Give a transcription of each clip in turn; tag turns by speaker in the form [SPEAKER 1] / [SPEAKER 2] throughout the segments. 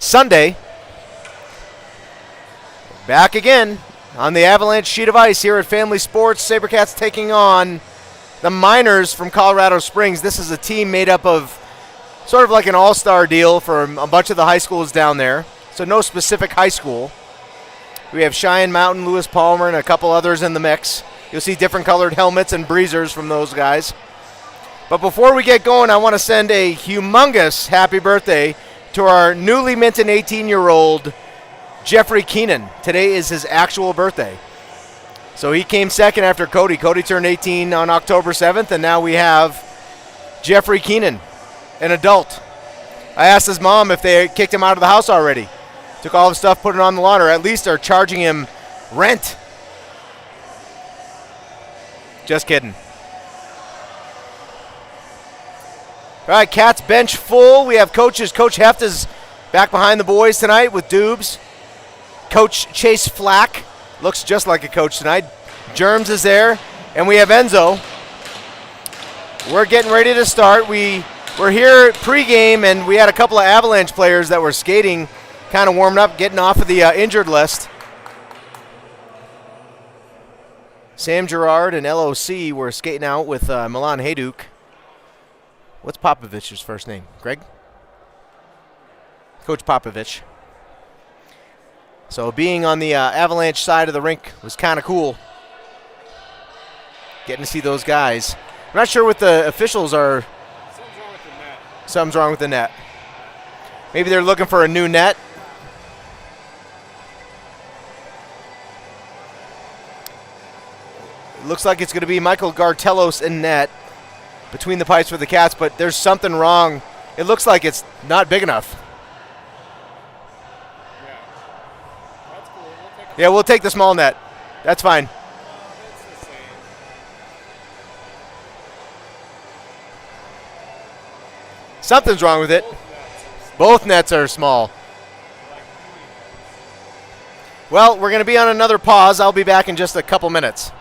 [SPEAKER 1] Sunday. Back again on the Avalanche sheet of ice here at Family Sports. Sabercats taking on the Miners from Colorado Springs. This is a team made up of sort of like an all-star deal for a bunch of the high schools down there. So no specific high school. We have Cheyenne Mountain, Lewis Palmer, and a couple others in the mix. You'll see different colored helmets and breezers from those guys. But before we get going, I want to send a humongous happy birthday to our newly minted 18-year-old Jeffrey Keenan. Today is his actual birthday. So he came second after Cody. Cody turned 18 on October 7th, and now we have Jeffrey Keenan, an adult. I asked his mom if they kicked him out of the house already. Took all the stuff, put it on the lawn, or at least are charging him rent. Just kidding. All right, Cats bench full. We have coaches. Coach Heft is back behind the boys tonight with Dubes. Coach Chase Flack looks just like a coach tonight. Germs is there, and we have Enzo. We're getting ready to start. We're here pregame, and we had a couple of Avalanche players that were skating, kind of warming up, getting off of the injured list. Sam Gerard and LOC were skating out with Milan Hayduk. What's Popovich's first name? Greg? Coach Popovich. So being on the Avalanche side of the rink was kind of cool. Getting to see those guys. I'm not sure what the officials are.
[SPEAKER 2] Something's wrong with the net.
[SPEAKER 1] Something's wrong with the net. Maybe they're looking for a new net. It looks like it's going to be Michael Gartelos in net between the pipes for the Cats, but there's something wrong. It looks like it's not big enough.
[SPEAKER 2] Yeah. That's cool.
[SPEAKER 1] Yeah, we'll take the small net. That's fine.
[SPEAKER 2] It's the same.
[SPEAKER 1] Something's wrong with it. Both nets are small. Well, we're going to be on another pause. I'll be back in just a couple minutes.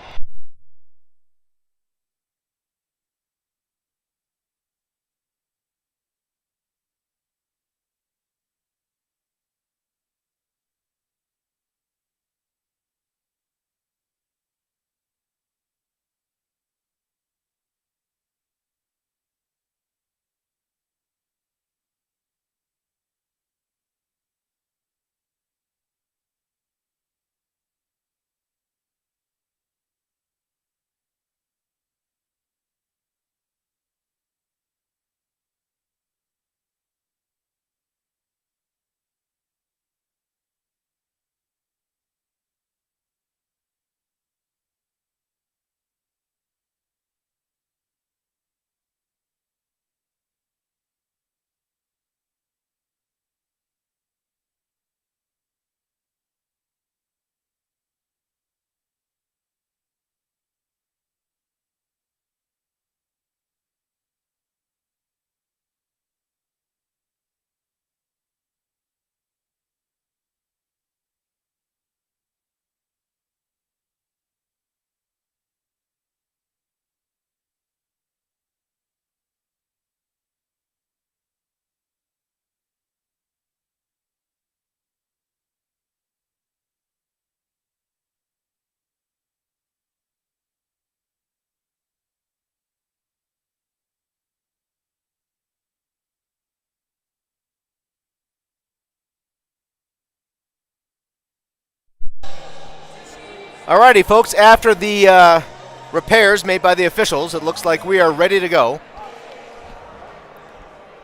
[SPEAKER 1] Alrighty, folks, after the repairs made by the officials, it looks like we are ready to go.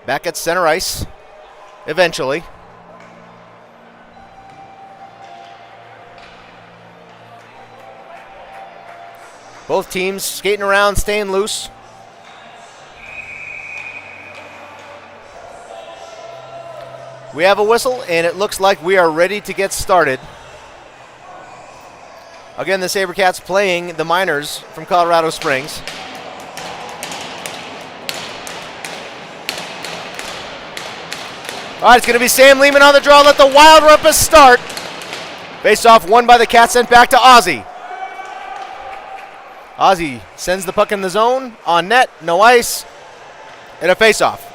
[SPEAKER 1] Back at center ice, eventually. Both teams skating around, staying loose. We have a whistle, and it looks like we are ready to get started. Again, the Sabercats playing the Miners from Colorado Springs. All right, it's going to be Sam Lehman on the draw. Let the Wild Rumpus start. Face-off won by the Cats, sent back to Ozzy. Ozzy sends the puck in the zone, on net, no ice, and a face-off.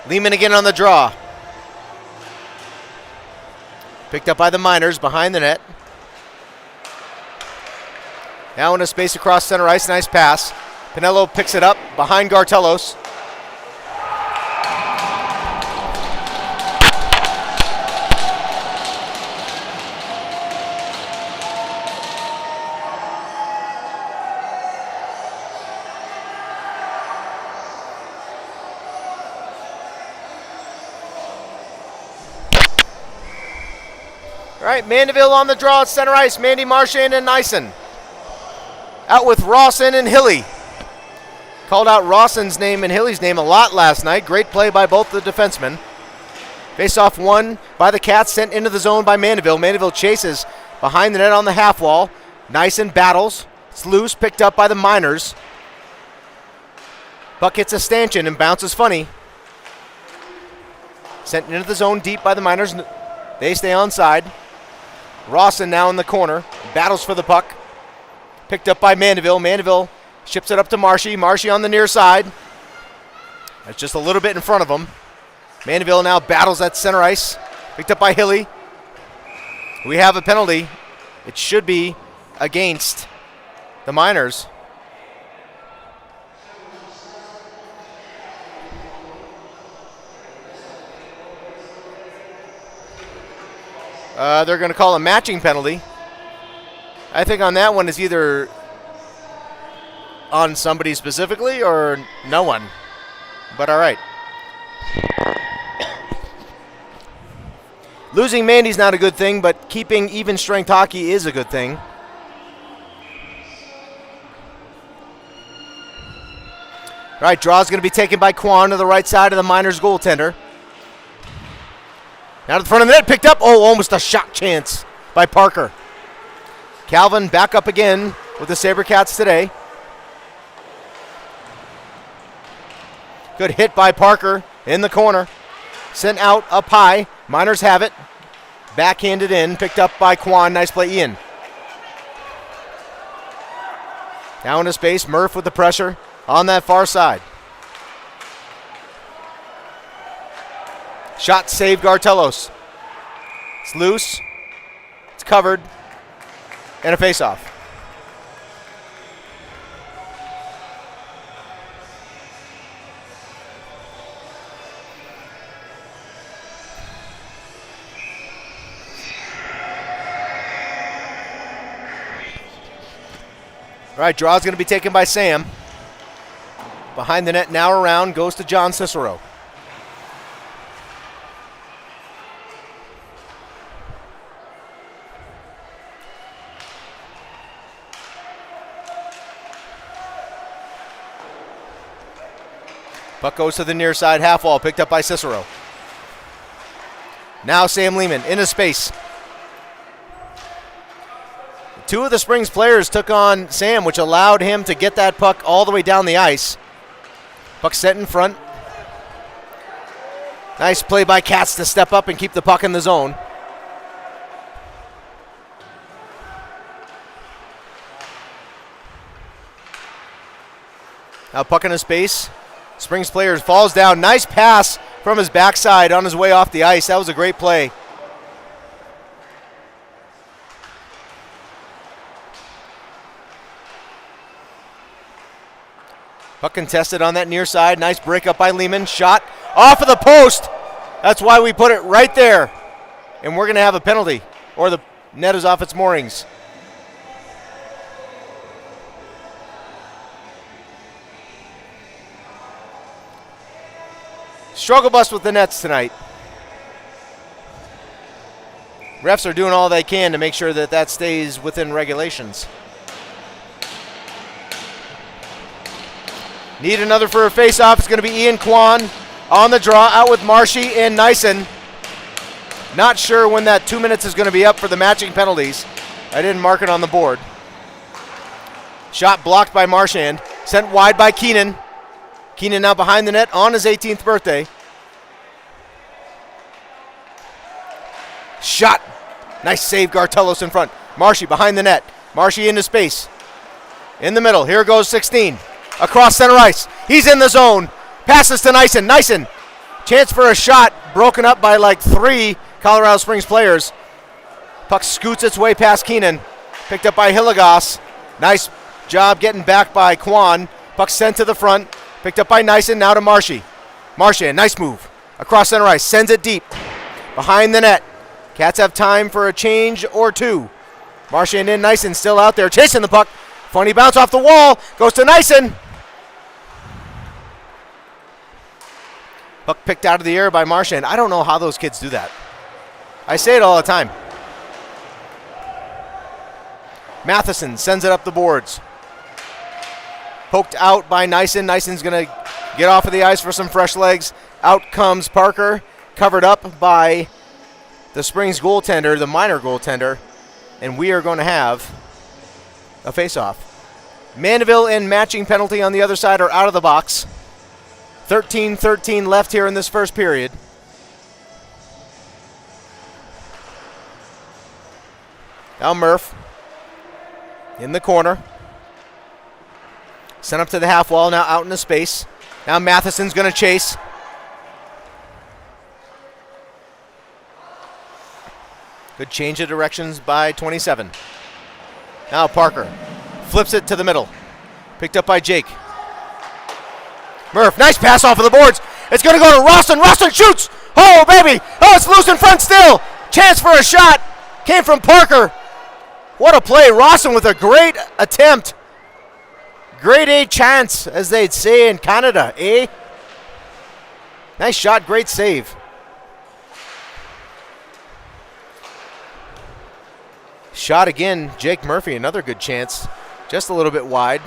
[SPEAKER 1] Lehman again on the draw. Picked up by the Miners behind the net. Now into space across center ice. Nice pass. Pinello picks it up behind Gartelos. All right, Mandeville on the draw at center ice. Mandy Marchand and Nyson. Out with Rawson and Hilly. Called out Rawson's name and Hilly's name a lot last night. Great play by both the defensemen. Face-off won by the Cats, sent into the zone by Mandeville. Mandeville chases behind the net on the half wall. Nyson battles. It's loose, picked up by the Miners. Puck hits a stanchion and bounces funny. Sent into the zone deep by the Miners. They stay onside. Rawson now in the corner. Battles for the puck. Picked up by Mandeville. Mandeville ships it up to Marshy. Marshy on the near side. That's just a little bit in front of him. Mandeville now battles at center ice. Picked up by Hilly. We have a penalty. It should be against the Miners. They're going to call a matching penalty. I think on that one is either on somebody specifically or no one. But all right. Losing Mandy's not a good thing, but keeping even strength hockey is a good thing. All right, draw's going to be taken by Kwan to the right side of the Miners goaltender. Now to the front of the net, picked up. Oh, almost a shot chance by Parker. Calvin back up again with the Sabercats today. Good hit by Parker in the corner. Sent out up high. Miners have it. Backhanded in, picked up by Kwan. Nice play, Ian. Now into space, Murph with the pressure on that far side. Shot saved Gartelos. It's loose. It's covered. And a face-off. All right, draw's going to be taken by Sam. Behind the net, now around, goes to John Cicero. Puck goes to the near side half wall, picked up by Cicero. Now Sam Lehman into space. Two of the Springs players took on Sam, which allowed him to get that puck all the way down the ice. Puck set in front. Nice play by Katz to step up and keep the puck in the zone. Now puck in space. Springs player falls down. Nice pass from his backside on his way off the ice. That was a great play. Puck contested on that near side. Nice breakup by Lehman. Shot off of the post. That's why we put it right there. And we're going to have a penalty. Or the net is off its moorings. Struggle bus with the nets tonight. Refs are doing all they can to make sure that that stays within regulations. Need another for a face-off. It's going to be Ian Kwan on the draw, out with Marshy and Nyson. Not sure when that 2 minutes is going to be up for the matching penalties. I didn't mark it on the board. Shot blocked by Marchand. Sent wide by Keenan. Keenan now behind the net on his 18th birthday. Shot. Nice save, Gartelos in front. Marshy behind the net. Marshy into space. In the middle. Here goes 16. Across center ice. He's in the zone. Passes to Nyson. Nyson Chance for a shot, broken up by like 3 Colorado Springs players. Puck scoots its way past Keenan. Picked up by Hilligoss. Nice job getting back by Kwan. Puck sent to the front. Picked up by Nyson, now to Marshy. Marchand, nice move. Across center ice, sends it deep. Behind the net. Cats have time for a change or 2. Marchand in, Nyson still out there, chasing the puck. Funny bounce off the wall, goes to Nyson. Puck picked out of the air by Marchand. I don't know how those kids do that. I say it all the time. Matheson sends it up the boards. Poked out by Nyson. Nyson's going to get off of the ice for some fresh legs. Out comes Parker, covered up by the Springs goaltender, the minor goaltender, and we are going to have a face-off. Mandeville and matching penalty on the other side are out of the box. 13-13 left here in this first period. Now Murph in the corner. Sent up to the half wall, now out in the space. Now Matheson's going to chase. Good change of directions by 27. Now Parker flips it to the middle. Picked up by Jake. Murph, nice pass off of the boards. It's going to go to Roston. Roston shoots. Oh, baby. Oh, it's loose in front still. Chance for a shot. Came from Parker. What a play. Roston with a great attempt. Grade A chance, as they'd say in Canada, eh? Nice shot, great save. Shot again, Jake Murphy, another good chance. Just a little bit wide.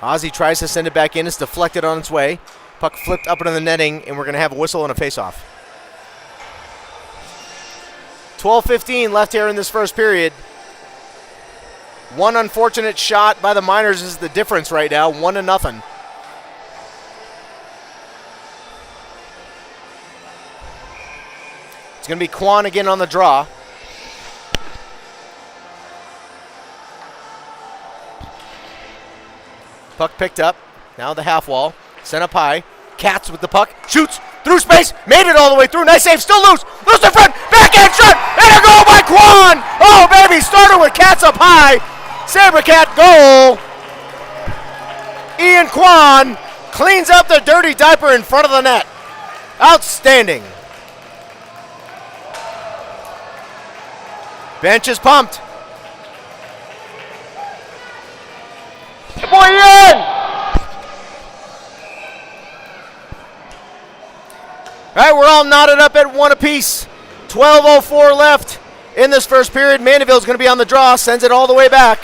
[SPEAKER 1] Ozzie tries to send it back in. It's deflected on its way. Puck flipped up into the netting, and we're going to have a whistle and a face-off. 12:15 left here in this first period. One unfortunate shot by the Miners is the difference right now, 1-0. It's going to be Kwan again on the draw. Puck picked up. Now the half wall. Sent up high. Cats with the puck. Shoots through space. Made it all the way through. Nice save. Still loose. Loose in front. Backhand shot. And a goal by Kwan. Oh, baby. Started with Cats up high. Sabercat goal. Ian Kwan cleans up the dirty diaper in front of the net. Outstanding. Bench is pumped. Boy, Ian! All right, we're all knotted up at 1 apiece. 12:04 left in this first period. Mandeville's going to be on the draw. Sends it all the way back.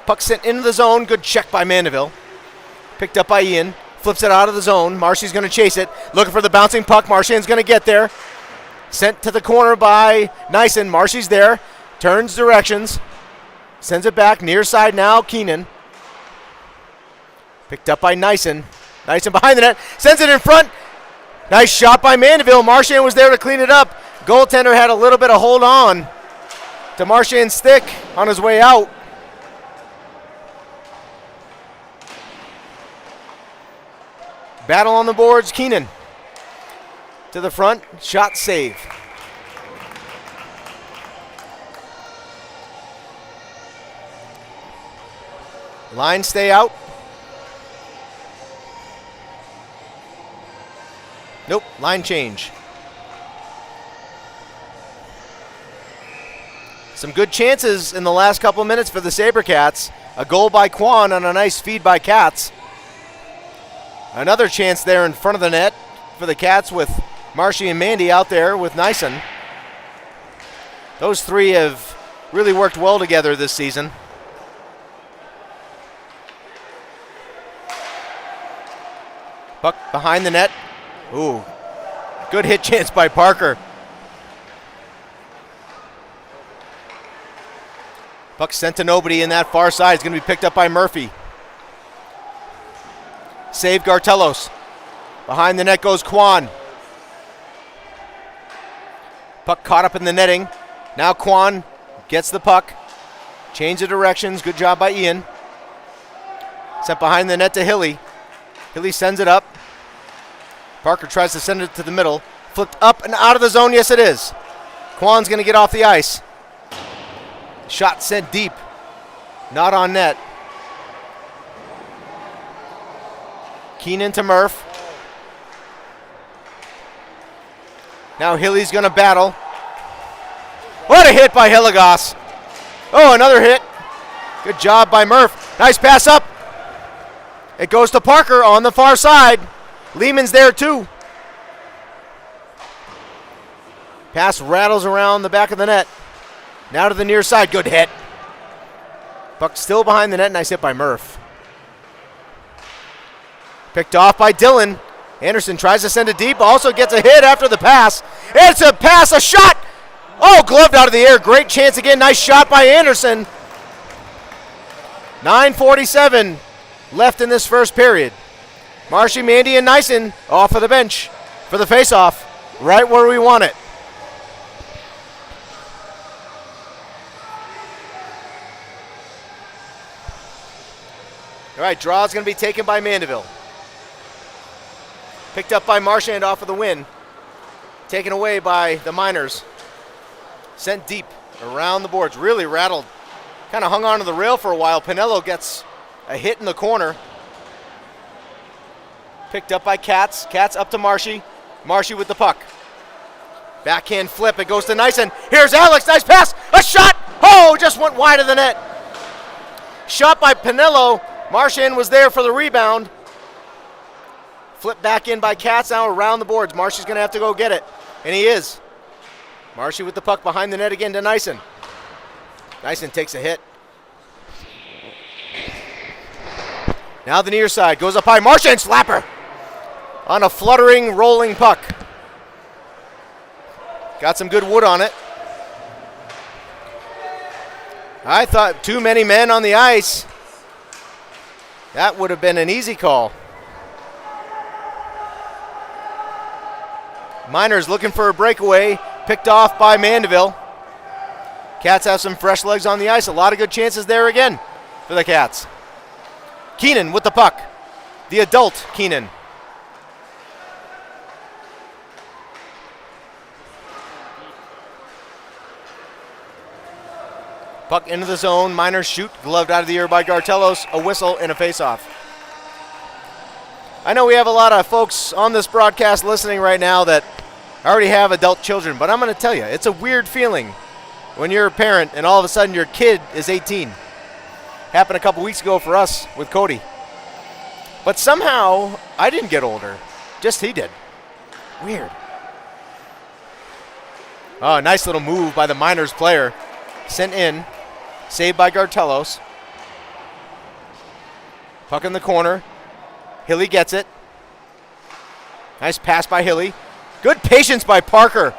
[SPEAKER 1] Puck sent into the zone. Good check by Mandeville. Picked up by Ian. Flips it out of the zone. Marcy's going to chase it. Looking for the bouncing puck. Marchand's going to get there. Sent to the corner by Nyson. Marcy's there. Turns directions. Sends it back. Near side now. Keenan. Picked up by Nyson. Nyson behind the net. Sends it in front. Nice shot by Mandeville. Marchand was there to clean it up. Goaltender had a little bit of hold on to Marchand's stick on his way out. Battle on the boards. Keenan to the front. Shot save. Line stay out. Nope, line change. Some good chances in the last couple of minutes for the Sabercats. A goal by Kwan on a nice feed by Cats. Another chance there in front of the net for the Cats with Marshy and Mandy out there with Nyson. Those three have really worked well together this season. Puck behind the net. Ooh, good hit chance by Parker. Puck sent to nobody in that far side. It's going to be picked up by Murphy. Save Gartelos. Behind the net goes Kwan. Puck caught up in the netting. Now Kwan gets the puck. Change of directions. Good job by Ian. Sent behind the net to Hilly. Hilly sends it up. Parker tries to send it to the middle. Flipped up and out of the zone. Yes, it is. Kwan's going to get off the ice. Shot sent deep. Not on net. Keenan to Murph. Now Hilly's going to battle. What a hit by Hilligoss. Oh, another hit. Good job by Murph. Nice pass up. It goes to Parker on the far side. Lehman's there too. Pass rattles around the back of the net. Now to the near side. Good hit. Puck still behind the net. Nice hit by Murph. Picked off by Dillon. Anderson tries to send it deep. Also gets a hit after the pass. It's a pass, a shot. Oh, gloved out of the air. Great chance again. Nice shot by Anderson. 9:47 left in this first period. Marshy, Mandy, and Nyson off of the bench for the faceoff. Right where we want it. All right, draw is going to be taken by Mandeville. Picked up by Marchand off of the win. Taken away by the Miners. Sent deep around the boards. Really rattled. Kind of hung onto the rail for a while. Pinello gets a hit in the corner. Picked up by Katz. Katz up to Marshy. Marshy with the puck. Backhand flip. It goes to Nyson. Here's Alex. Nice pass. A shot. Oh, just went wide of the net. Shot by Pinello. Marchand was there for the rebound. Flip back in by Katz now around the boards. Marshy's going to have to go get it. And he is. Marshy with the puck behind the net again to Nyson. Nyson takes a hit. Now the near side. Goes up high. Marchand slapper. On a fluttering, rolling puck. Got some good wood on it. I thought too many men on the ice. That would have been an easy call. Miners looking for a breakaway. Picked off by Mandeville. Cats have some fresh legs on the ice. A lot of good chances there again for the Cats. Keenan with the puck. The adult Keenan. Puck into the zone. Miners shoot. Gloved out of the air by Gartelos. A whistle and a faceoff. I know we have a lot of folks on this broadcast listening right now that already have adult children, but I'm going to tell you, it's a weird feeling when you're a parent and all of a sudden your kid is 18. Happened a couple weeks ago for us with Cody. But somehow, I didn't get older. Just he did. Weird. Oh, nice little move by the Miners player. Sent in. Saved by Gartelos. Puck in the corner. Hilly gets it. Nice pass by Hilly. Good patience by Parker.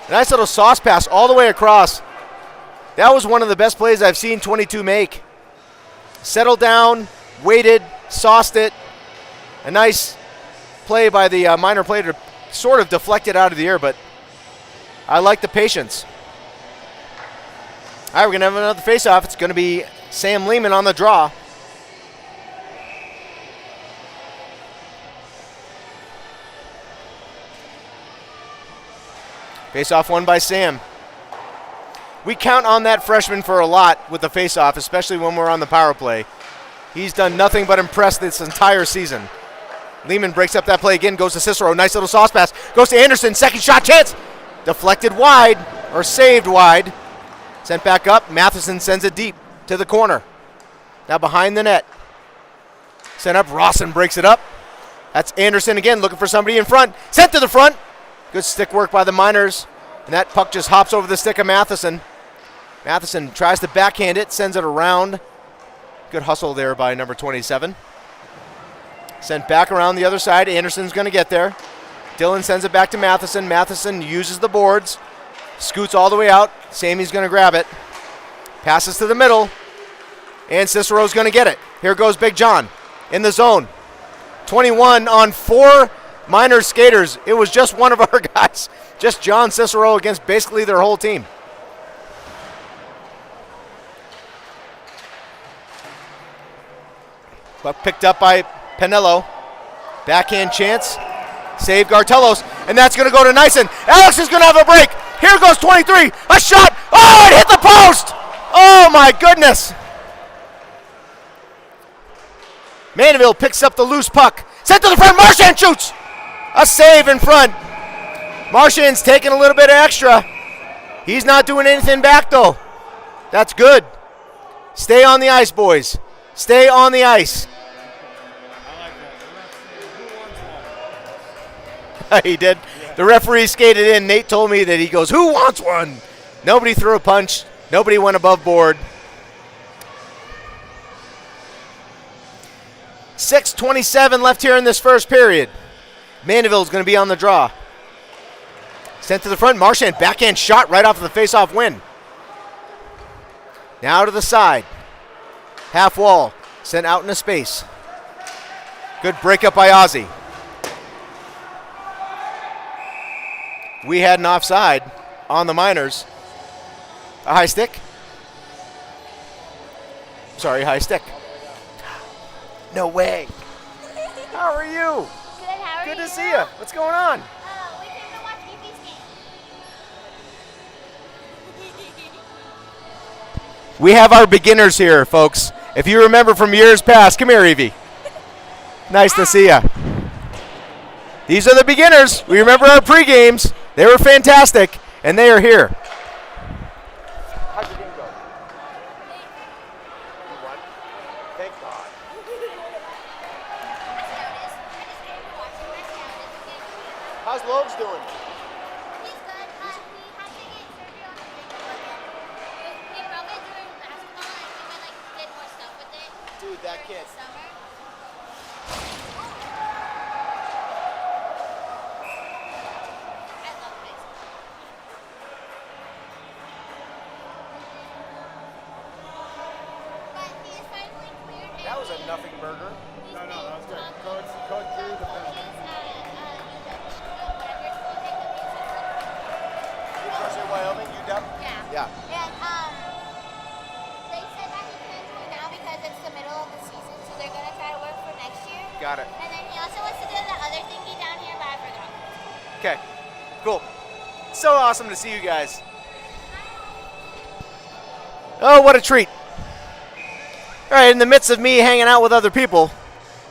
[SPEAKER 1] A nice little sauce pass all the way across. That was one of the best plays I've seen 22 make. Settled down, waited, sauced it. A nice play by the Miner player to sort of deflect it out of the air, but I like the patience. All right, we're going to have another face-off. It's going to be Sam Lehman on the draw. Face-off won by Sam. We count on that freshman for a lot with the face-off, especially when we're on the power play. He's done nothing but impress this entire season. Lehman breaks up that play again, goes to Cicero. Nice little sauce pass. Goes to Anderson. Second shot chance. Deflected wide, or saved wide. Sent back up. Matheson sends it deep to the corner. Now behind the net. Sent up. Rawson breaks it up. That's Anderson again looking for somebody in front. Sent to the front. Good stick work by the Miners. And that puck just hops over the stick of Matheson. Matheson tries to backhand it. Sends it around. Good hustle there by number 27. Sent back around the other side. Anderson's going to get there. Dillon sends it back to Matheson. Matheson uses the boards. Scoots all the way out. Sammy's going to grab it. Passes to the middle. And Cicero's going to get it. Here goes Big John in the zone. 21 on 4 Miners skaters. It was just one of our guys. Just John Cicero against basically their whole team. But picked up by Pinello. Backhand chance. Save Gartelos. And that's going to go to Nyson. Alex is going to have a break. Here goes 23. A shot. Oh, it hit the post. Oh, my goodness. Mandeville picks up the loose puck. Sent to the front. Marchand shoots. A save in front. Marchand's taking a little bit extra. He's not doing anything back, though. That's good. Stay on the ice, boys. Stay on the ice.
[SPEAKER 2] I like that. Who wants one?
[SPEAKER 1] He did. Yeah. The referee skated in. Nate told me that he goes, who wants one? Nobody threw a punch. Nobody went above board. 6:27 left here in this first period. Mandeville's going to be on the draw. Sent to the front. Marchand backhand shot right off of the face-off win. Now to the side. Half wall. Sent out into space. Good breakup by Ozzy. We had an offside on the Miners. A high stick? Sorry, high stick. No way. How are you?
[SPEAKER 3] Good, how are you?
[SPEAKER 1] Good to see you. What's going on?
[SPEAKER 3] We came to watch EV's game.
[SPEAKER 1] We have our beginners here, folks. If you remember from years past, come here, Evie. Nice to see you. These are the beginners. We remember our pre-games. They were fantastic, and they are here. How'd your game go? You won? Thank God. How's Loeb's doing?
[SPEAKER 3] He's good. He had to get surgery on his finger again. He broke it during basketball and he did more stuff with it.
[SPEAKER 1] Dude, that
[SPEAKER 3] during
[SPEAKER 1] kid.
[SPEAKER 3] the summer. I love high school. But he is finally cleared. And
[SPEAKER 1] That was a nothing burger.
[SPEAKER 3] he's
[SPEAKER 2] No,
[SPEAKER 3] being
[SPEAKER 2] that was good.
[SPEAKER 3] talked
[SPEAKER 2] Code through the
[SPEAKER 3] coaches
[SPEAKER 2] finish.
[SPEAKER 3] whatever school they could use it.
[SPEAKER 1] University of Wyoming, UW?
[SPEAKER 3] Yeah.
[SPEAKER 1] Yeah.
[SPEAKER 3] And they said that he can't do it now because it's the middle of the season, so they're gonna try to work for next year.
[SPEAKER 1] Got it.
[SPEAKER 3] And then he also wants to do the other thingy down here, but I forgot.
[SPEAKER 1] Okay, cool. So awesome to see you guys. Oh, what a treat. All right, in the midst of me hanging out with other people,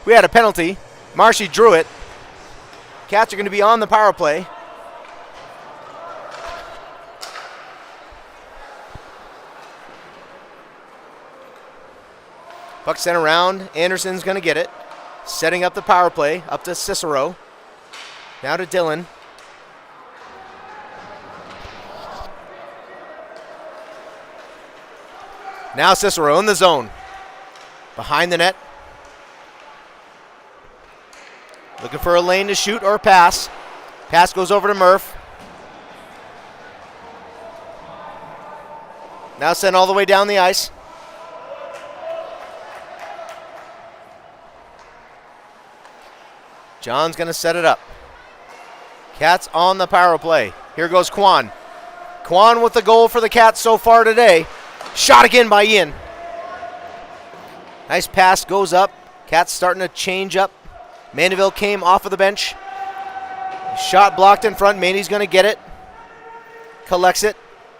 [SPEAKER 1] we had a penalty. Marshy drew it. Cats are going to be on the power play. Puck sent around. Anderson's going to get it. Setting up the power play. Up to Cicero. Now to Dylan. Now Cicero in the zone. Behind the net. Looking for a lane to shoot or pass. Pass goes over to Murph. Now sent all the way down the ice. John's going to set it up. Cats on the power play. Here goes Quan. Quan with the goal for the Cats so far today. Shot again by Ian. Nice pass goes up. Cats starting to change up. Mandeville came off of the bench. Shot blocked in front. Mandy's going to get it. Collects it.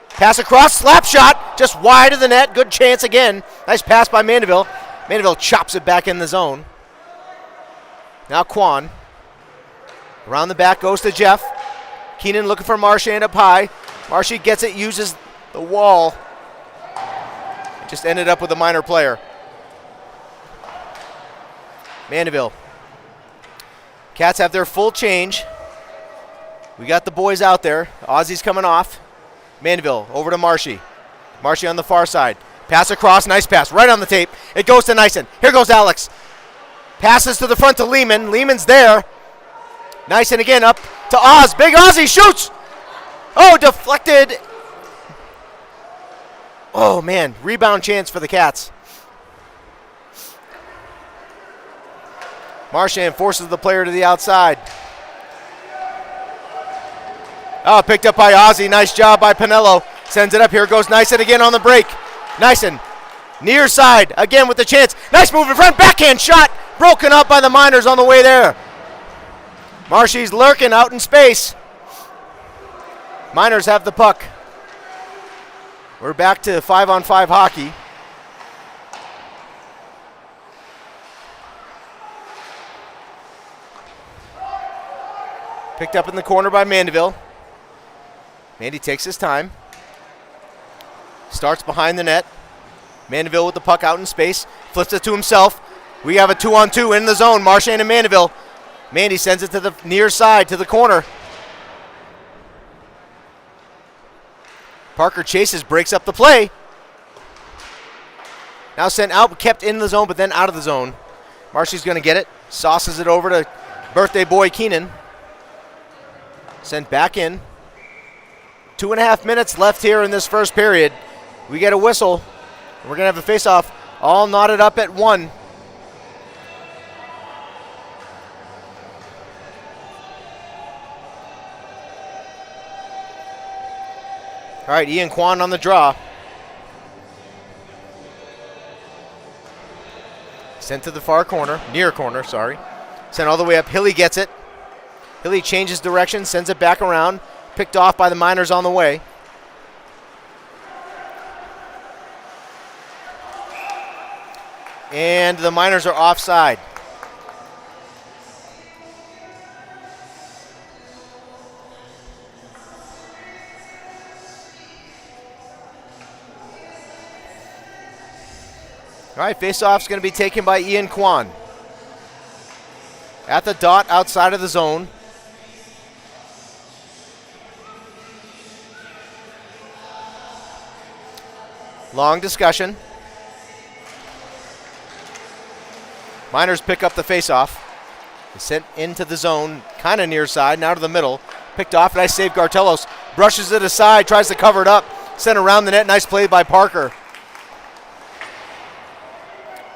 [SPEAKER 1] Pass across. Slap shot. Just wide of the net. Good chance again. Nice pass by Mandeville. Mandeville chops it back in the zone. Now Quan. Around the back goes to Jeff. Keenan looking for Marchand up high. Marshy gets it. Uses the wall. It just ended up with a minor player. Mandeville. Cats have their full change. We got the boys out there. Ozzy's coming off. Mandeville over to Marshy. Marshy on the far side. Pass across. Nice pass. Right on the tape. It goes to Nyson. Here goes Alex. Passes to the front to Lehman. Lehman's there. Nyson again up to Oz. Big Ozzy shoots. Oh, deflected. Oh, man. Rebound chance for the Cats. Marchand forces the player to the outside. Oh, picked up by Ozzy. Nice job by Pinello. Sends it up. Here goes Nyson again on the break. Nyson, near side, again with the chance. Nice move in front. Backhand shot. Broken up by the Miners on the way there. Marshy's lurking out in space. Miners have the puck. We're back to 5-on-5 hockey. Picked up in the corner by Mandeville. Mandy takes his time. Starts behind the net. Mandeville with the puck out in space. Flips it to himself. We have a 2-on-2 in the zone. Marchand and Mandeville. Mandy sends it to the near side, to the corner. Parker chases, breaks up the play. Now sent out, kept in the zone, but then out of the zone. Marcy's going to get it. Sauces it over to birthday boy Keenan. Sent back in. 2.5 minutes left here in this first period. We get a whistle. We're going to have a face-off all knotted up at 1. All right, Ian Kwan on the draw. Sent to the far corner, near corner, sorry. Sent all the way up. Hilly gets it. Hilly changes direction, sends it back around. Picked off by the Miners on the way. And the Miners are offside. All right, face-off's going to be taken by Ian Kwan. At the dot outside of the zone. Long discussion. Miners pick up the face-off. Sent into the zone, kind of near side, now to the middle. Picked off, nice save, Gartelos. Brushes it aside, tries to cover it up. Sent around the net, nice play by Parker.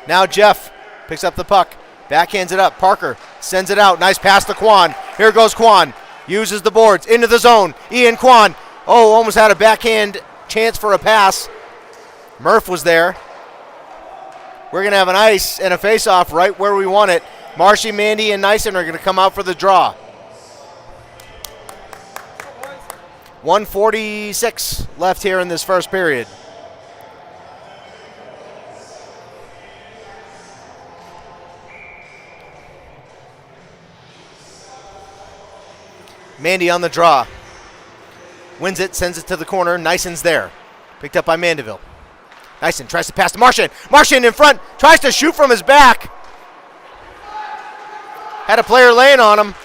[SPEAKER 1] Now Jeff picks up the puck, backhands it up. Parker sends it out, nice pass to Kwan. Here goes Kwan, uses the boards, into the zone. Ian Kwan, almost had a backhand chance for a pass. Murph was there. We're going to have an ice and a face-off right where we want it. Marshy, Mandy, and Nyson are going to come out for the draw. 1:46 left here in this first period. Mandy on the draw. Wins it, sends it to the corner. Nyson's there. Picked up by Mandeville. Nyson tries to pass to Marchand. Marchand in front. Tries to shoot from his back. Had a player laying on him.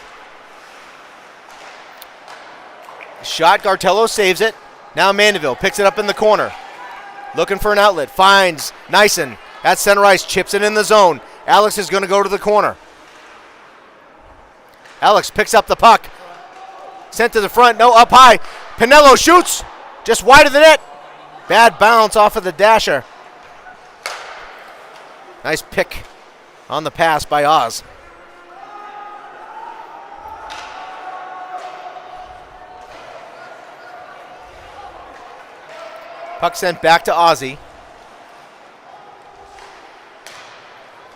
[SPEAKER 1] Shot. Gartello saves it. Now Mandeville picks it up in the corner. Looking for an outlet. Finds Nyson at center ice. Chips it in the zone. Alex is going to go to the corner. Alex picks up the puck. Sent to the front. No, up high. Pinello shoots. Just wide of the net. Bad bounce off of the dasher. Nice pick on the pass by Oz. Puck sent back to Ozzy.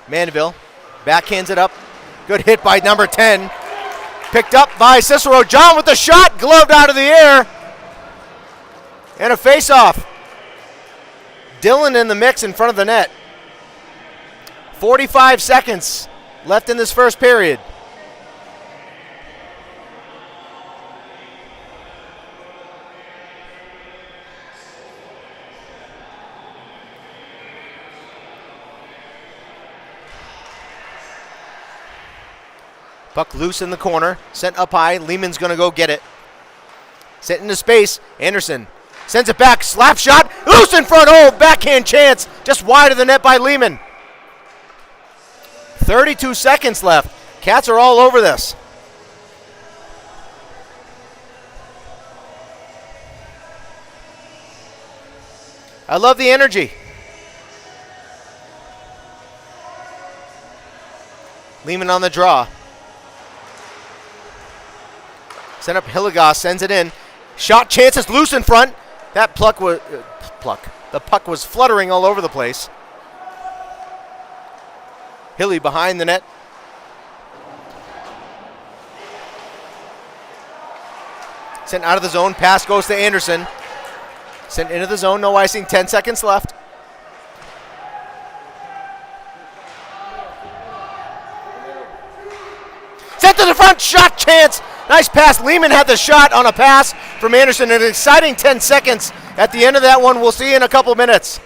[SPEAKER 1] Mandeville backhands it up. Good hit by number 10. Picked up by Cicero. John with the shot, gloved out of the air. And a face-off. Dylan in the mix in front of the net. 45 seconds left in this first period. Puck loose in the corner, sent up high. Lehman's going to go get it. Sent into space. Anderson sends it back. Slap shot. Loose in front. Backhand chance. Just wide of the net by Lehman. 32 seconds left. Cats are all over this. I love the energy. Lehman on the draw. Sent up Hilligoss, sends it in. Shot chances, loose in front. That the puck was fluttering all over the place. Hilly behind the net. Sent out of the zone. Pass goes to Anderson. Sent into the zone. No icing. 10 seconds left. Sent to the front. Shot chance. Nice pass. Lehman had the shot on a pass from Anderson. An exciting 10 seconds at the end of that one. We'll see you in a couple minutes.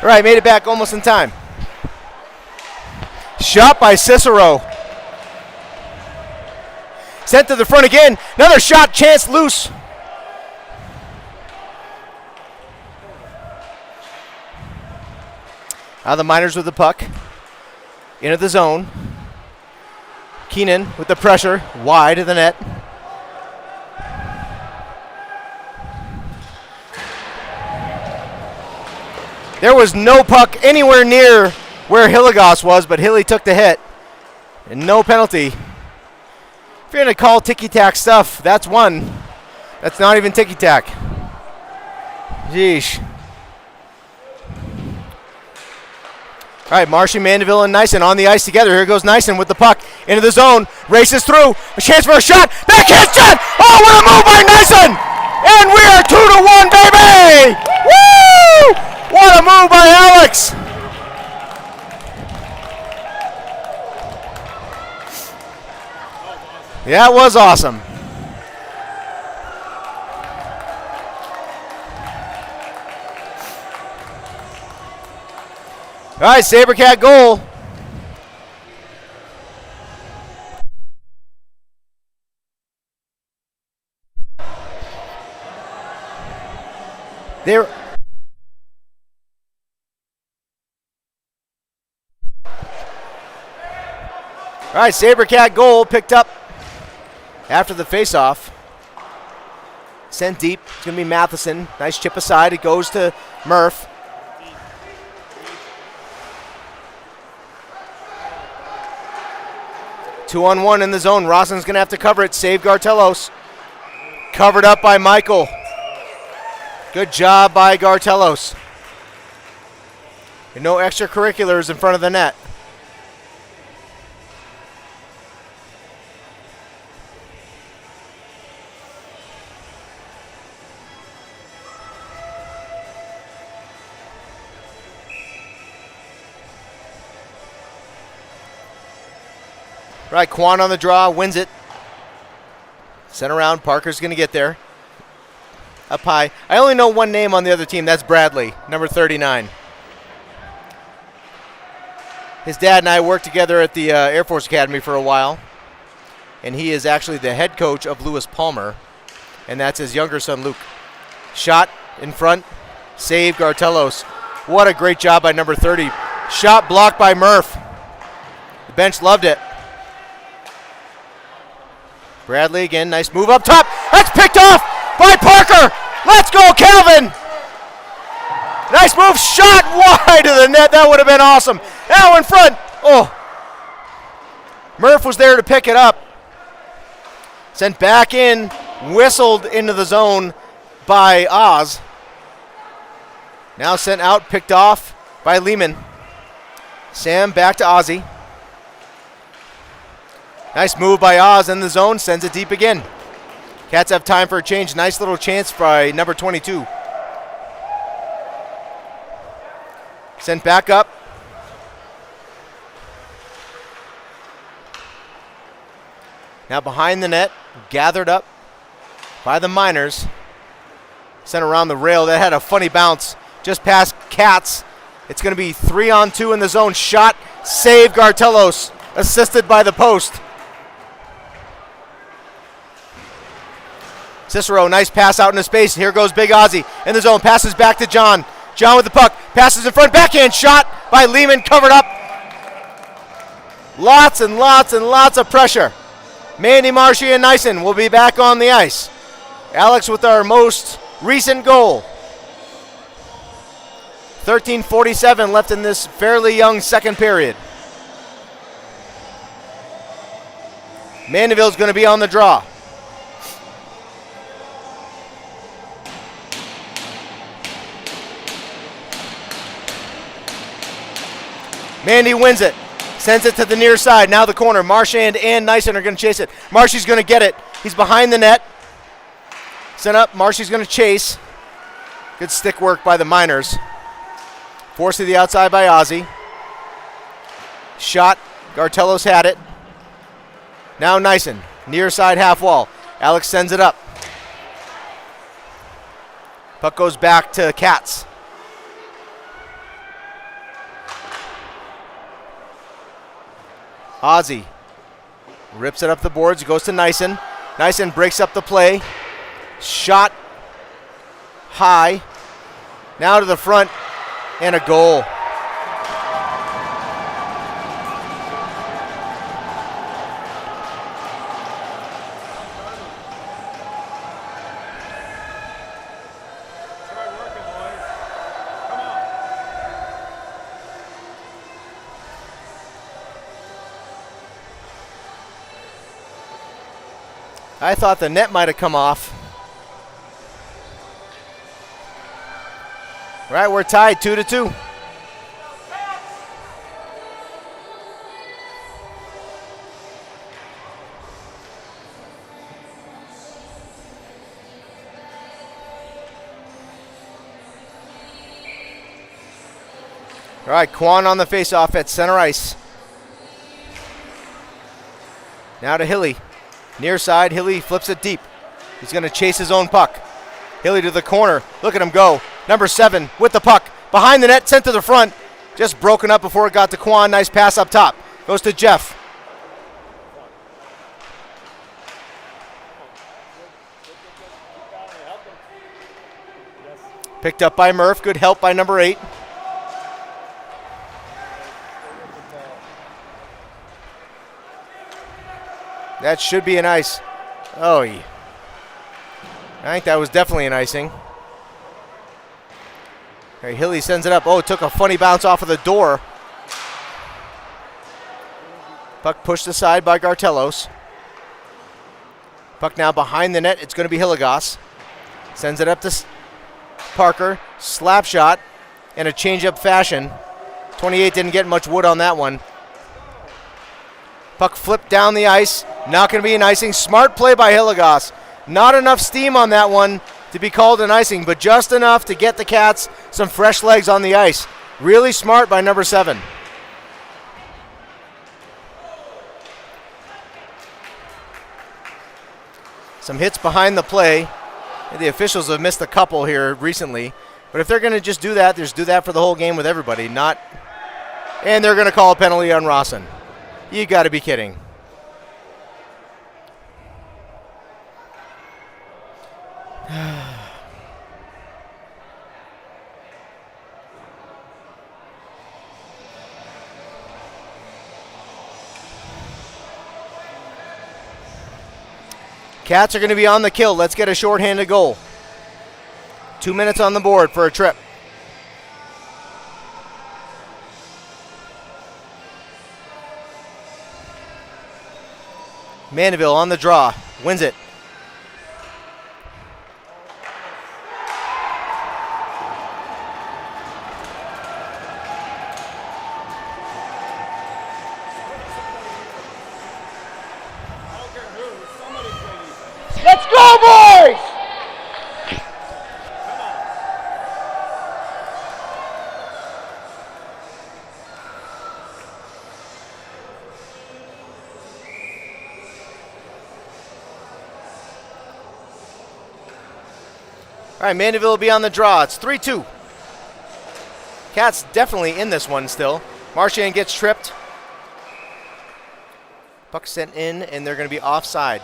[SPEAKER 1] All right, made it back almost in time. Shot by Cicero. Sent to the front again. Another shot, chance loose. Now the Miners with the puck. Into the zone. Keenan with the pressure. Wide of the net. There was no puck anywhere near where Hilligoss was, but Hilly took the hit. And no penalty. If you're going to call ticky-tack stuff, that's one. That's not even ticky-tack. Jeesh. All right, Marshy, Mandeville, and Nyson on the ice together. Here goes Nyson with the puck into the zone. Races through. A chance for a shot. Backhand shot. Oh, what a move by Nyson. And we are 2-1, baby. Woo! What a move by Alex! Yeah, it was awesome. All right, Sabercat goal. There. All right, Sabercat goal picked up after the faceoff. Sent deep. It's going to be Matheson. Nice chip aside. It goes to Murph. Two-on-one in the zone. Rossman's going to have to cover it. Save Gartelos. Covered up by Michael. Good job by Gartelos. And no extracurriculars in front of the net. Right, Quan on the draw, wins it. Sent around, Parker's going to get there. Up high. I only know one name on the other team. That's Bradley, number 39. His dad and I worked together at the Air Force Academy for a while. And he is actually the head coach of Lewis Palmer. And that's his younger son, Luke. Shot in front. Save Gartelos. What a great job by number 30. Shot blocked by Murph. The bench loved it. Bradley again, nice move up top. That's picked off by Parker. Let's go, Calvin. Nice move, shot wide of the net. That would have been awesome. Now in front. Oh. Murph was there to pick it up. Sent back in, whistled into the zone by Oz. Now sent out, picked off by Lehman. Sam back to Ozzy. Nice move by Oz in the zone, sends it deep again. Cats have time for a change. Nice little chance by number 22. Sent back up. Now behind the net, gathered up by the Miners. Sent around the rail. That had a funny bounce just past Cats. It's going to be 3-on-2 in the zone. Shot, save Gartelos, assisted by the post. Cicero, nice pass out into space. Here goes Big Ozzy in the zone. Passes back to John. John with the puck. Passes in front. Backhand shot by Lehman. Covered up. Lots and lots and lots of pressure. Mandy, Marshy, and Nyson will be back on the ice. Alex with our most recent goal. 13:47 left in this fairly young second period. Mandeville's going to be on the draw. Mandy wins it. Sends it to the near side. Now the corner. Marchand and Nyson are going to chase it. Marshy's going to get it. He's behind the net. Sent up. Marshy's going to chase. Good stick work by the Miners. Forced to the outside by Ozzy. Shot. Gartelos had it. Now Nyson. Near side half wall. Alex sends it up. Puck goes back to Cats. Ozzy rips it up the boards, goes to Nyson. Nyson breaks up the play. Shot high. Now to the front and a goal.
[SPEAKER 2] Try working, boys. Come on.
[SPEAKER 1] I thought the net might have come off. All right, we're tied 2-2. All right, Quan on the faceoff at center ice. Now to Hilly. Near side, Hilly flips it deep. He's going to chase his own puck. Hilly to the corner. Look at him go. Number 7 with the puck. Behind the net, sent to the front. Just broken up before it got to Quan. Nice pass up top. Goes to Jeff. Picked up by Murph. Good help by number 8. That should be an ice. Oh, yeah. I think that was definitely an icing. Okay, Hilly sends it up. Oh, it took a funny bounce off of the door. Puck pushed aside by Gartelos. Puck now behind the net. It's going to be Hilligoss. Sends it up to Parker. Slap shot in a change-up fashion. 28 didn't get much wood on that one. Puck flipped down the ice. Not going to be an icing. Smart play by Hilligoss. Not enough steam on that one to be called an icing, but just enough to get the Cats some fresh legs on the ice. Really smart by number 7. Some hits behind the play. The officials have missed a couple here recently. But if they're going to just do that for the whole game with everybody, not. And they're going to call a penalty on Rawson. You got to be kidding. Cats are going to be on the kill. Let's get a shorthanded goal. 2 minutes on the board for a trip. Mandeville on the draw. Wins it.
[SPEAKER 4] Let's go, boys!
[SPEAKER 1] All right, Mandeville will be on the draw. It's 3-2. Cats definitely in this one still. Marchand gets tripped. Puck sent in, and they're going to be offside.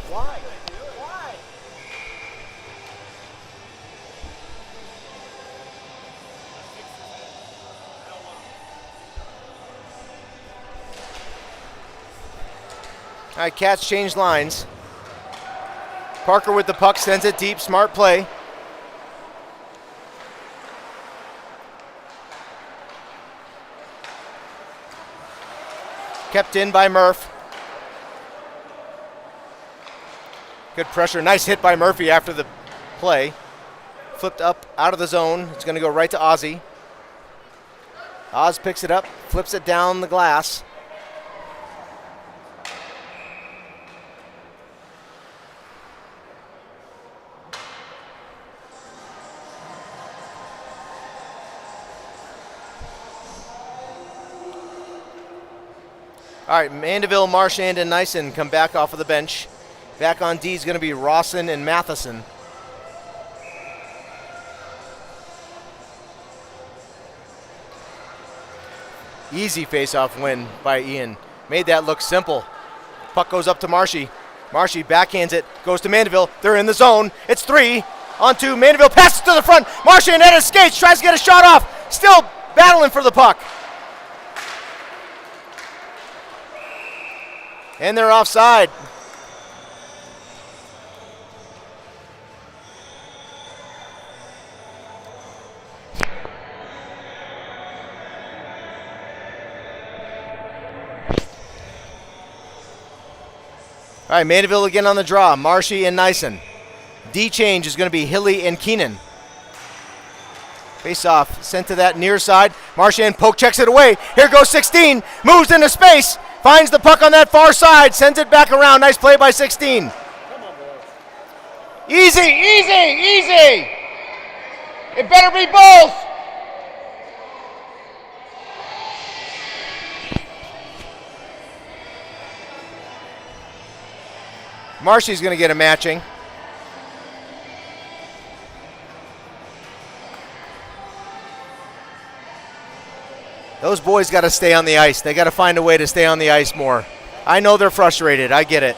[SPEAKER 4] Why?
[SPEAKER 1] All right, Cats change lines. Parker with the puck, sends it deep, smart play. Kept in by Murph. Good pressure, nice hit by Murphy after the play. Flipped up out of the zone, it's gonna go right to Ozzy. Oz picks it up, flips it down the glass. All right, Mandeville, Marchand, and Nyson come back off of the bench. Back on D is going to be Rawson and Matheson. Easy face-off win by Ian. Made that look simple. Puck goes up to Marshy. Marshy backhands it, goes to Mandeville. They're in the zone. It's 3 on 2. Mandeville passes to the front. Marchand at his skates, tries to get a shot off. Still battling for the puck. And they're offside. All right, Mandeville again on the draw. Marshy and Nyson. D change is going to be Hilly and Keenan. Face off, sent to that near side. Marchand poke checks it away. Here goes 16. Moves into space. Finds the puck on that far side. Sends it back around. Nice play by 16. Easy, easy, easy. It better be both. Marshy's going to get a matching. Those boys got to stay on the ice. They got to find a way to stay on the ice more. I know they're frustrated. I get it.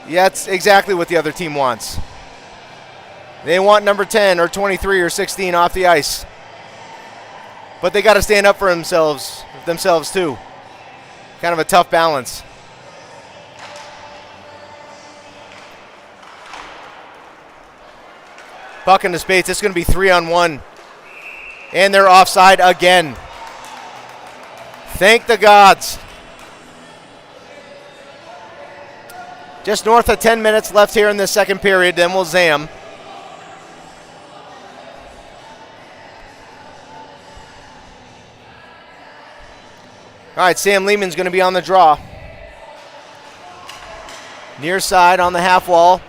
[SPEAKER 1] Yeah, it's exactly what the other team wants. They want number 10 or 23 or 16 off the ice. But they got to stand up for themselves too. Kind of a tough balance. Puck into space. It's going to be 3-on-1. And they're offside again. Thank the gods. Just north of 10 minutes left here in the second period, then we'll zam. All right, Sam Lehman's going to be on the draw. Near side on the half wall.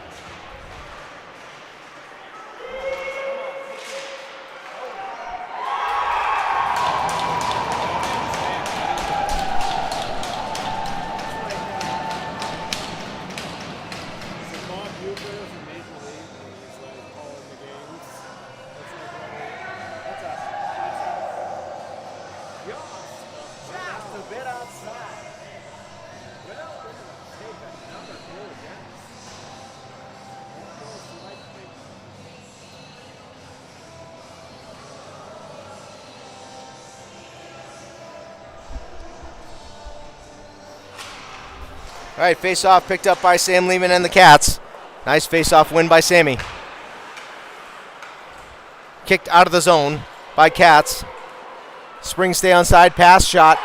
[SPEAKER 1] All right, face-off picked up by Sam Lehman and the Cats. Nice face-off win by Sammy. Kicked out of the zone by Cats. Springs stay onside, pass, shot.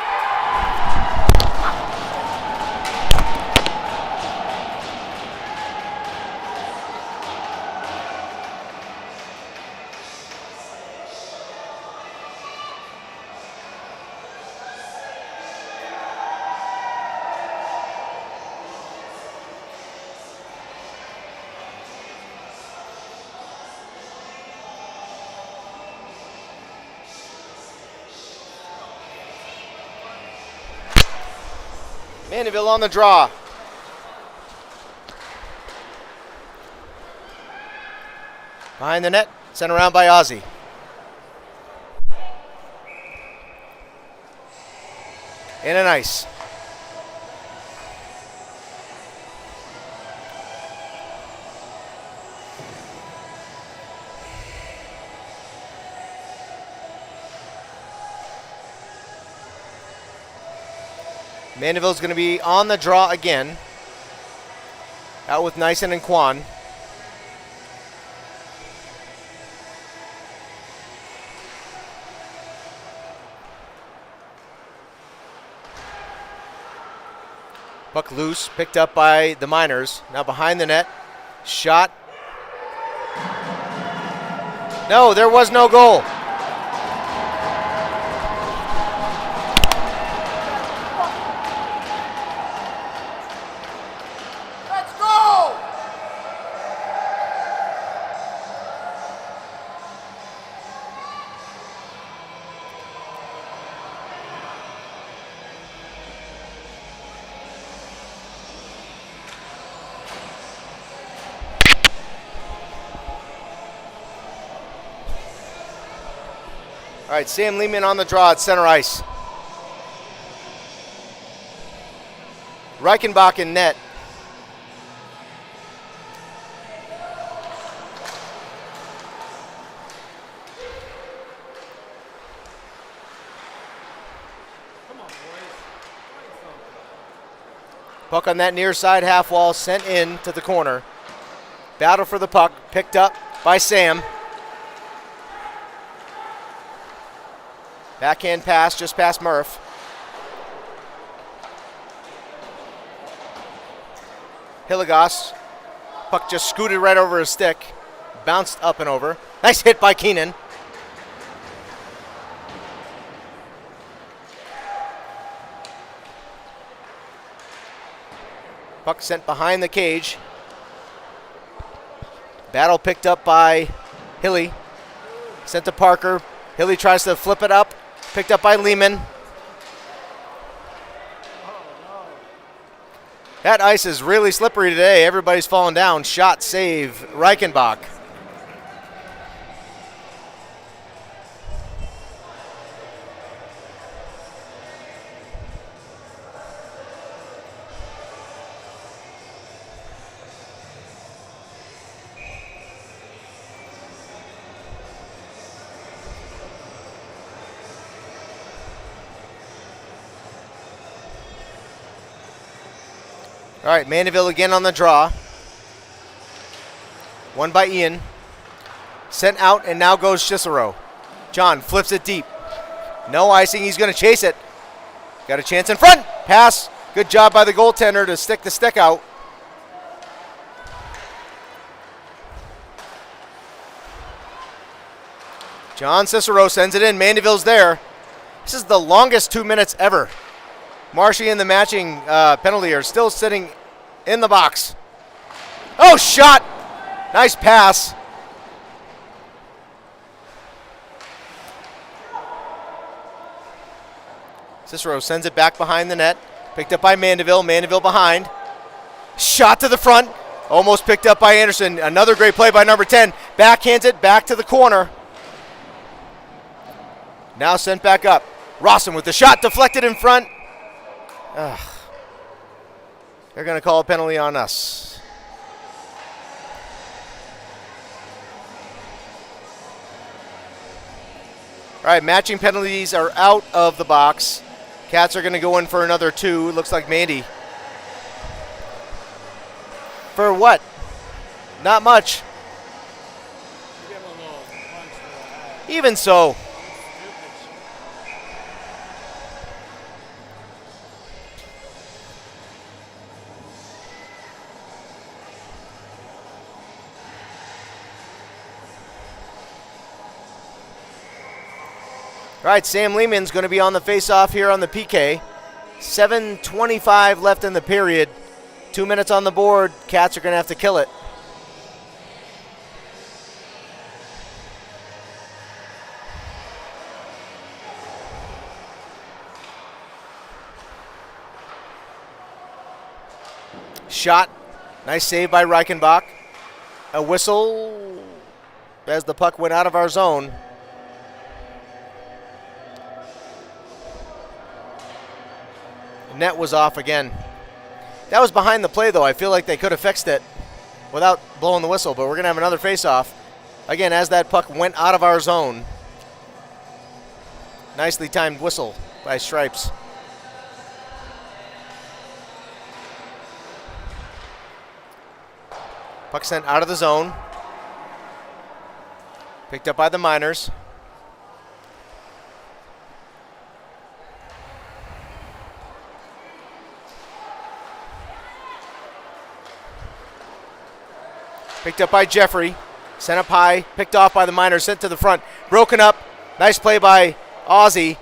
[SPEAKER 1] Mandeville on the draw. Behind the net, sent around by Ozzy. In and ice. Mandeville's going to be on the draw again. Out with Nyson and Kwan. Puck loose, picked up by the Miners. Now behind the net. Shot. No, there was no goal. All right, Sam Lehman on the draw at center ice. Reichenbach in net. Puck on that near side half wall, sent in to the corner. Battle for the puck, picked up by Sam. Backhand pass just past Murph. Hilligoss. Puck just scooted right over his stick. Bounced up and over. Nice hit by Keenan. Puck sent behind the cage. Battle picked up by Hilly. Sent to Parker. Hilly tries to flip it up. Picked up by Lehman. That ice is really slippery today. Everybody's falling down. Shot, save, Reichenbach. All right, Mandeville again on the draw. One by Ian. Sent out, and now goes Cicero. John flips it deep. No icing, he's going to chase it. Got a chance in front. Pass. Good job by the goaltender to stick the stick out. John Cicero sends it in. Mandeville's there. This is the longest 2 minutes ever Marshy and the matching penalty are still sitting in the box. Oh, shot! Nice pass. Cicero sends it back behind the net. Picked up by Mandeville. Mandeville behind. Shot to the front. Almost picked up by Anderson. Another great play by number 10. Backhands it back to the corner. Now sent back up. Rawson with the shot deflected in front. Ugh. They're going to call a penalty on us. All right, matching penalties are out of the box. Cats are going to go in for another 2. Looks like Mandy. For what? Not much.
[SPEAKER 2] Give him a little punch to the head.
[SPEAKER 1] Even so. All right, Sam Lehman's going to be on the face-off here on the PK. 7:25 left in the period. 2 minutes on the board. Cats are going to have to kill it. Shot. Nice save by Reichenbach. A whistle as the puck went out of our zone. Net was off again. That was behind the play, though. I feel like they could have fixed it without blowing the whistle, but we're going to have another face-off. Again, as that puck went out of our zone. Nicely timed whistle by Stripes. Puck sent out of the zone. Picked up by the Miners. Picked up by Jeffrey. Sent up high. Picked off by the Miners. Sent to the front. Broken up. Nice play by Ozzy.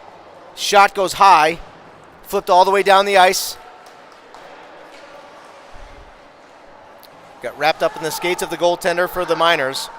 [SPEAKER 1] Shot goes high. Flipped all the way down the ice. Got wrapped up in the skates of the goaltender for the Miners.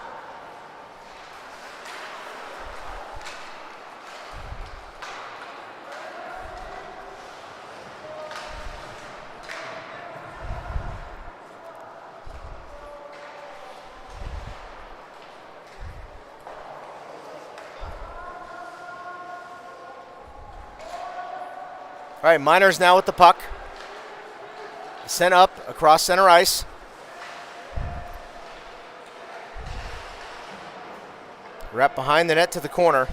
[SPEAKER 1] All right, Miners now with the puck. Sent up across center ice. Wrapped behind the net to the corner.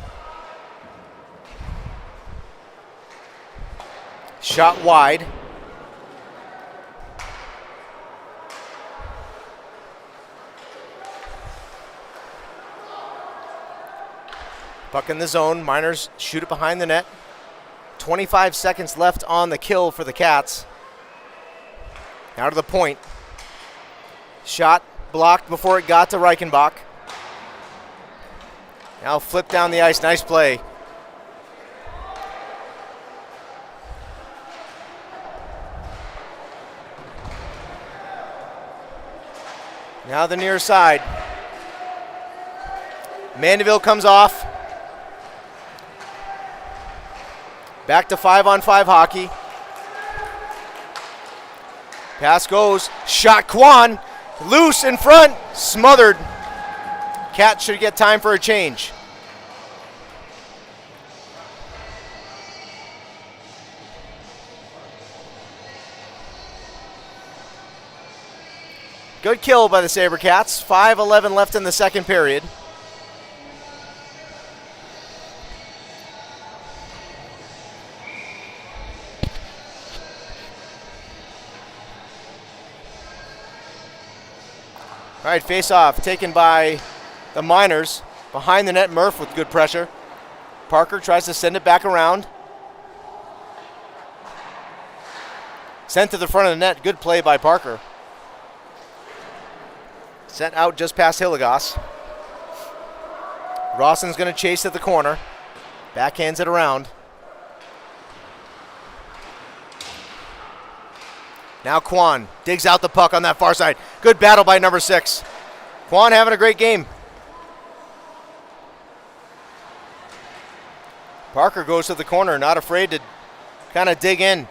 [SPEAKER 1] Shot wide. Puck in the zone. Miners shoot it behind the net. 25 seconds left on the kill for the Cats. Now to the point. Shot blocked before it got to Reichenbach. Now flip down the ice. Nice play. Now the near side. Mandeville comes off. Back to 5-on-5 hockey. Pass goes. Shot Kwan. Loose in front. Smothered. Cat should get time for a change. Good kill by the Sabercats. 5:11 left in the second period. All right, face-off taken by the Miners. Behind the net, Murph with good pressure. Parker tries to send it back around. Sent to the front of the net. Good play by Parker. Sent out just past Hilligoss. Rawson's going to chase at the corner. Backhands it around. Now Quan digs out the puck on that far side. Good battle by number 6. Quan having a great game. Parker goes to the corner, not afraid to kind of dig in.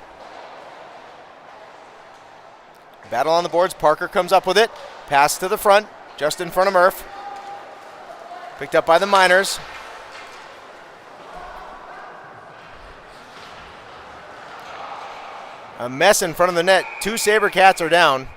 [SPEAKER 1] Battle on the boards. Parker comes up with it. Pass to the front, just in front of Murph. Picked up by the Miners. A mess in front of the net. 2 Sabercats are down.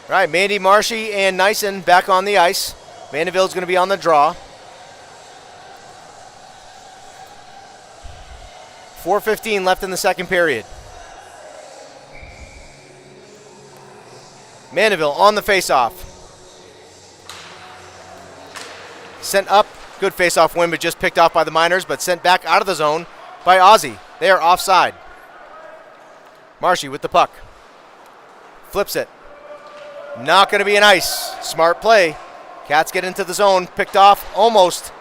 [SPEAKER 1] All right, Mandy, Marshy, and Nyson back on the ice. Mandeville's going to be on the draw. 4:15 left in the second period. Mandeville on the faceoff. Sent up. Good faceoff win, but just picked off by the Miners, but sent back out of the zone by Ozzy. They are offside. Marshy with the puck. Flips it. Not going to be an ice. Smart play. Cats get into the zone. Picked off almost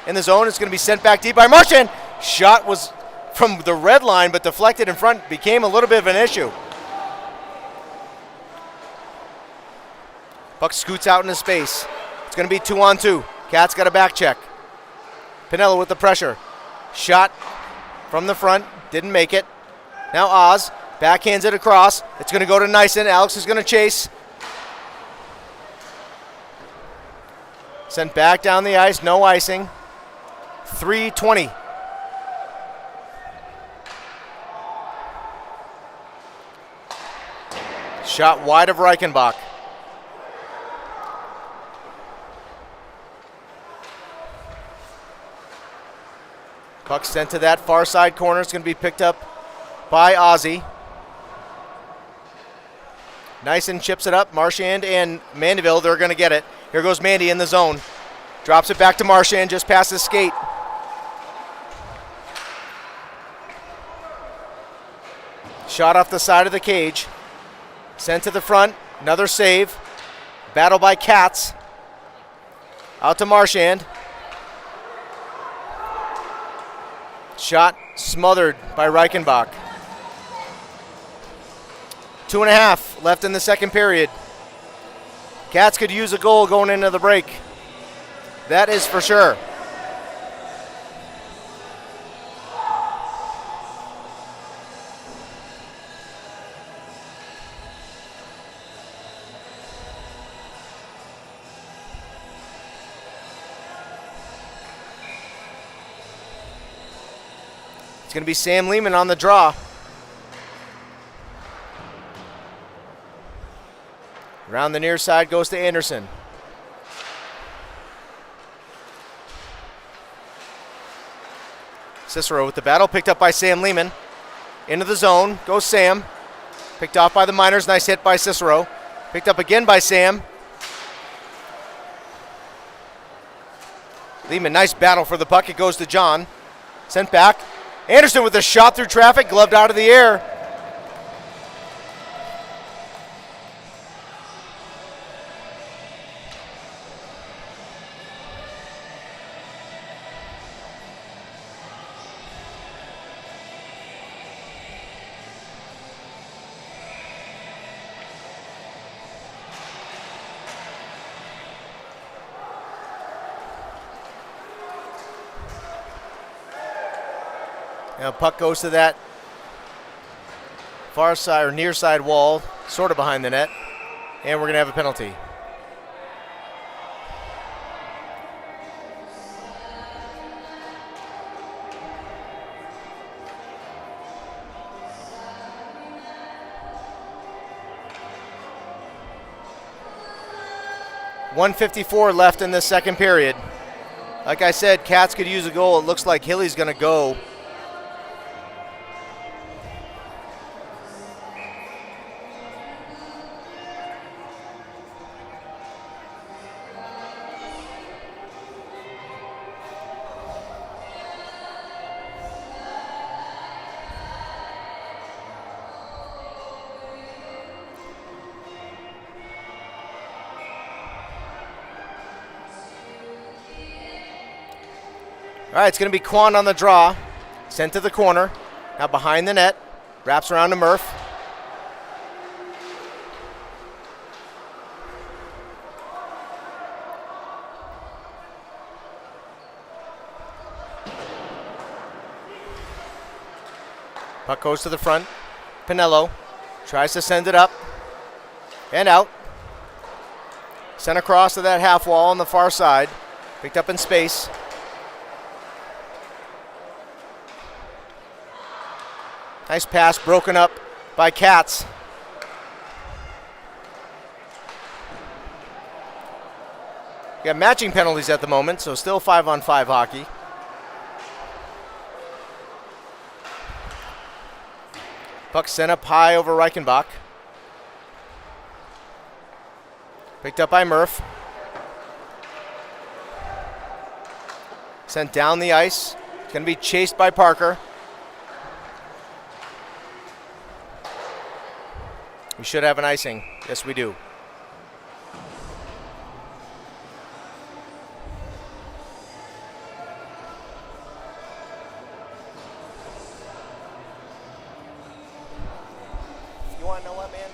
[SPEAKER 1] in the zone. It's going to be sent back deep by Marchand. Shot was from the red line, but deflected in front. Became a little bit of an issue. Puck scoots out into space. It's going to be 2-on-2. Cats got a back check. Pinella with the pressure. Shot from the front. Didn't make it. Now Oz backhands it across. It's going to go to Nyson. Alex is going to chase. Sent back down the ice, no icing. 3:20. Shot wide of Reichenbach. Puck sent to that far side corner. It's going to be picked up by Ozzy. Nyson chips it up. Marchand and Mandeville, they're going to get it. Here goes Mandy in the zone. Drops it back to Marchand, just past his skate. Shot off the side of the cage. Sent to the front. Another save. Battle by Cats. Out to Marchand. Shot smothered by Reichenbach. 2.5 left in the second period. Cats could use a goal going into the break. That is for sure. It's going to be Sam Lehman on the draw. Around the near side goes to Anderson. Cicero with the battle, picked up by Sam Lehman. Into the zone goes Sam. Picked off by the Miners, nice hit by Cicero. Picked up again by Sam. Lehman, nice battle for the puck. It goes to John. Sent back. Anderson with a shot through traffic, gloved out of the air. Now puck goes to that far side or near side wall, sort of behind the net, and we're going to have a penalty. .154 left in the second period. Like I said, Cats could use a goal. It looks like Hilly's going to go. All right, it's going to be Quan on the draw. Sent to the corner. Now behind the net. Wraps around to Murph. Puck goes to the front. Pinello tries to send it up and out. Sent across to that half wall on the far side. Picked up in space. Nice pass broken up by Cats. We got matching penalties at the moment, so still 5-on-5 hockey. Puck sent up high over Reichenbach. Picked up by Murph. Sent down the ice. It's going to be chased by Parker. We should have an icing. Yes, we do. You want to know what, man?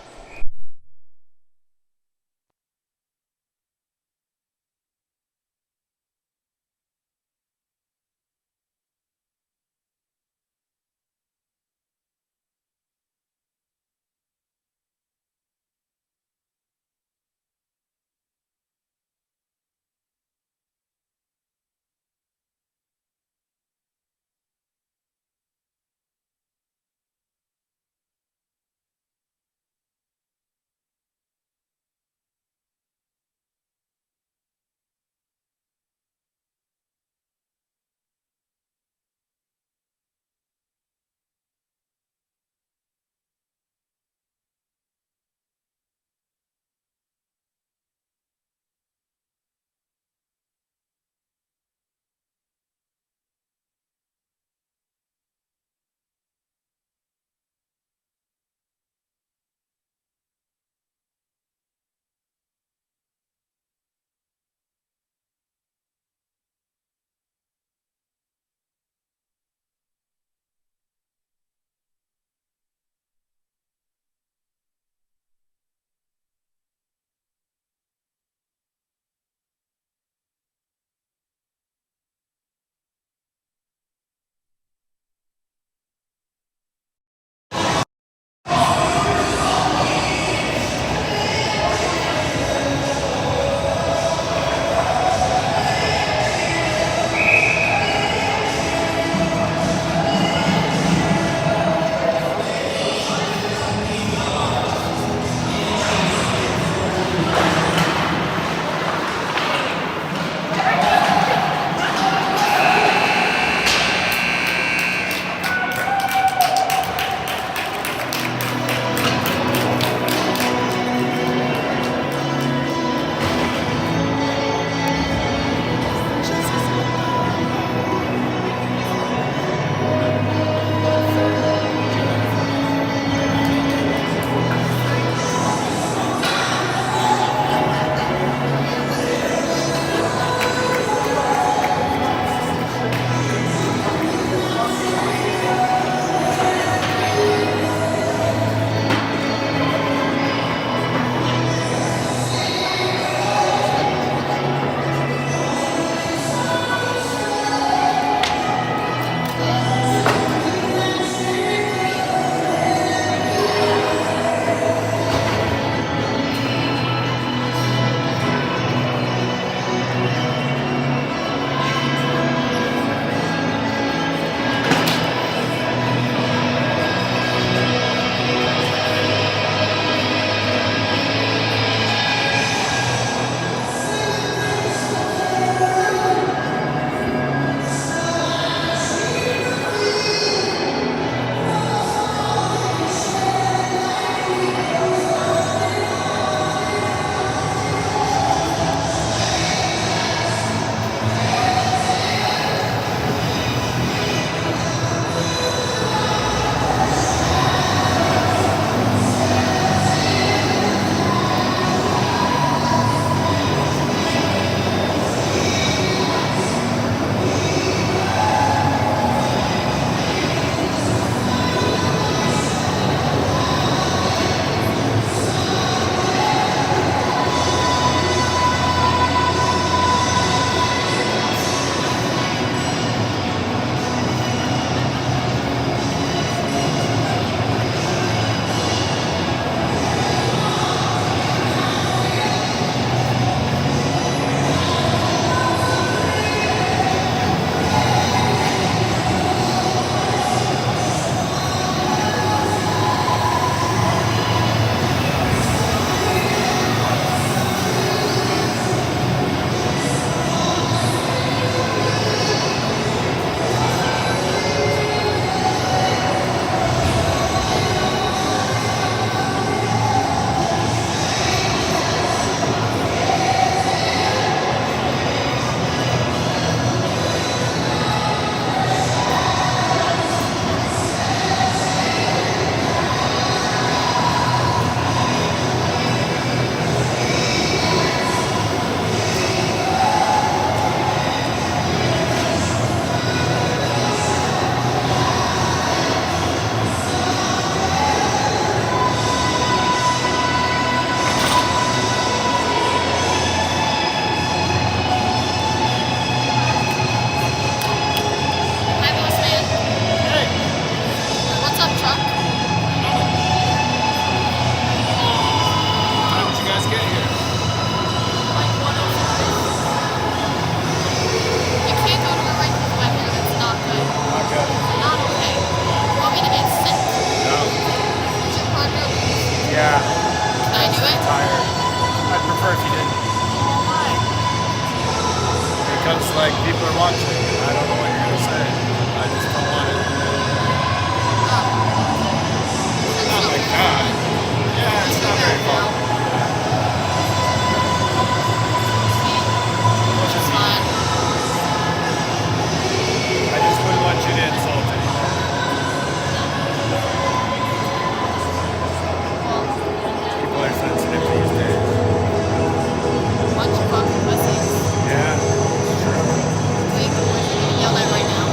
[SPEAKER 2] because like people are watching. I don't know what you're gonna say. I just don't want it. Not like that. Yeah, it's not very fun.
[SPEAKER 3] It's fine.
[SPEAKER 2] I just wouldn't want you to insult anyone. People are sensitive these days.
[SPEAKER 3] Bunch of fucking pussies.
[SPEAKER 2] Yeah, it's true.
[SPEAKER 3] Way more than yell at right now.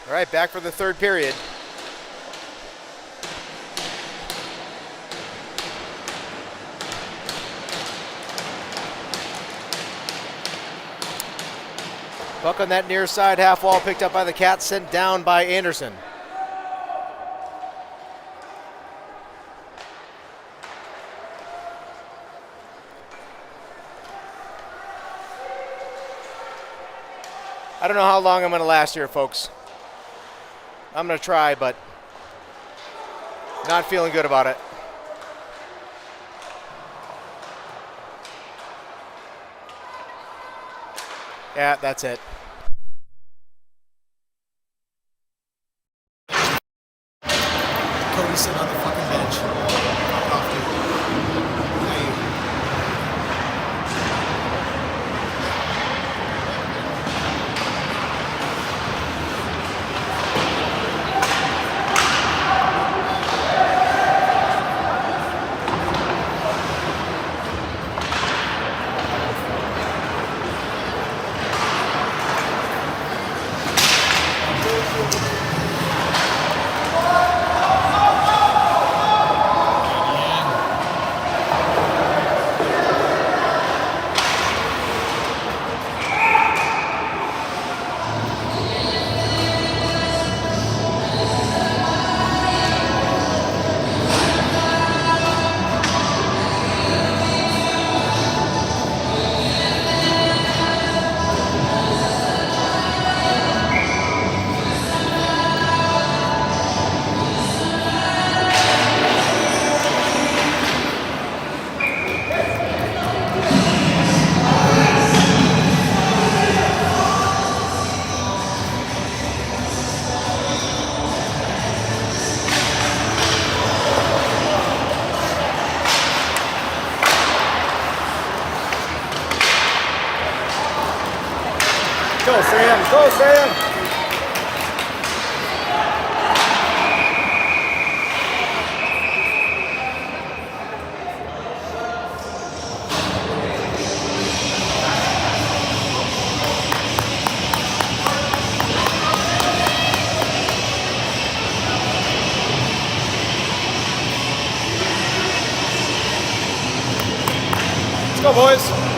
[SPEAKER 1] All right, back for the third period. Puck on that near side half wall, picked up by the Cats, sent down by Anderson. I don't know how long I'm going to last here, folks. I'm going to try, but not feeling good about it. Yeah, that's it.
[SPEAKER 2] Cody's sitting on the fucking bench. Fuck off, dude. Hey.
[SPEAKER 4] Go, Sam. Go, Sam. Let's go, boys.